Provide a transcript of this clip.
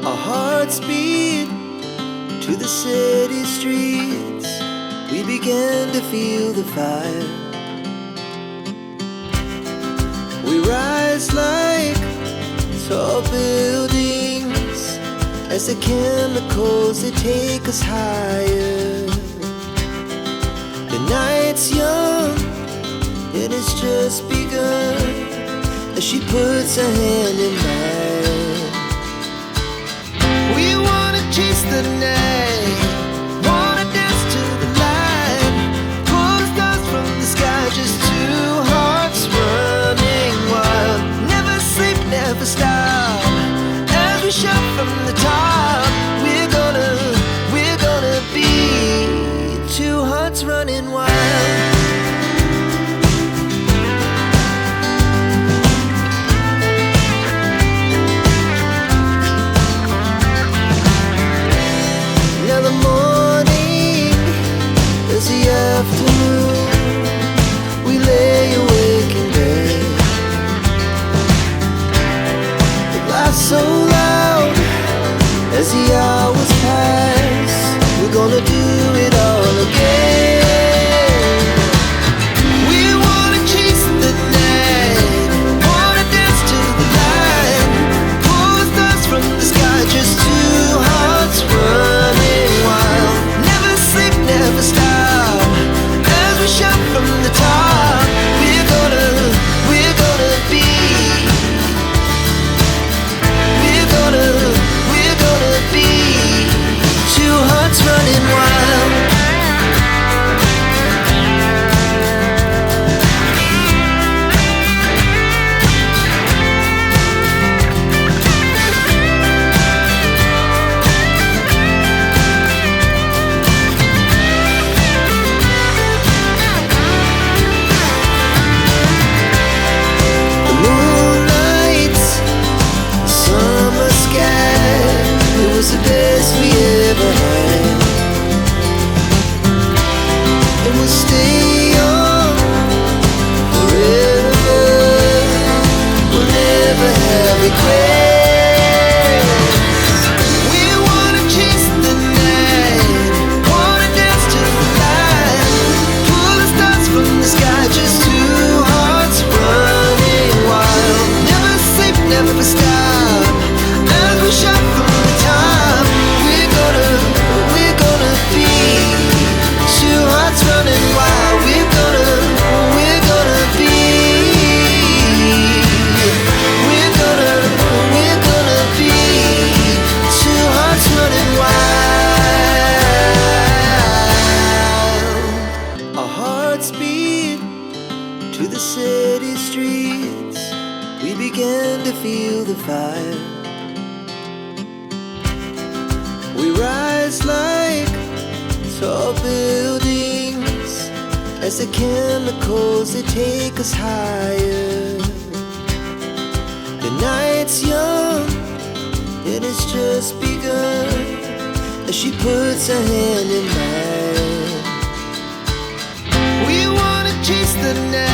Our hearts beat to the city streets. We began to feel the fire. We rise like tall buildings as the chemicals, they take us higher. The night's young, it has just begun, as she puts her hand in mine. We wanna chase the night, wanna dance to the light, pull the stars from the sky, just two hearts running wild. Never sleep, never stop, as we shout from the top. We're gonna be two hearts running wild. Now the morning is the afternoon. We lay awake in bed. The laughs so loud as the hours pass. We're gonna do it all again. We wanna chase the night, wanna dance to the light, pull the stars from the sky, just two hearts running wild. Never sleep, never stop, as we shout from the top. We're gonna be, we're gonna be two hearts running wild. The moonlight, summer sky, it was the best we ever had. And we'll stay on forever. We'll never have regrets. We wanna chase the night, wanna dance to the light, pull the stars from the sky, just two hearts running wild. Never sleep, never stop, as we shout from the top. We're gonna be two hearts running wild. We're gonna be, we're gonna be two hearts running wild. Our hearts beat to the city streets. We began to feel the fire. We rise like tall buildings as the chemicals, they take us higher. The night's young, it has just begun, as she puts her hand in mine. We wanna chase the night,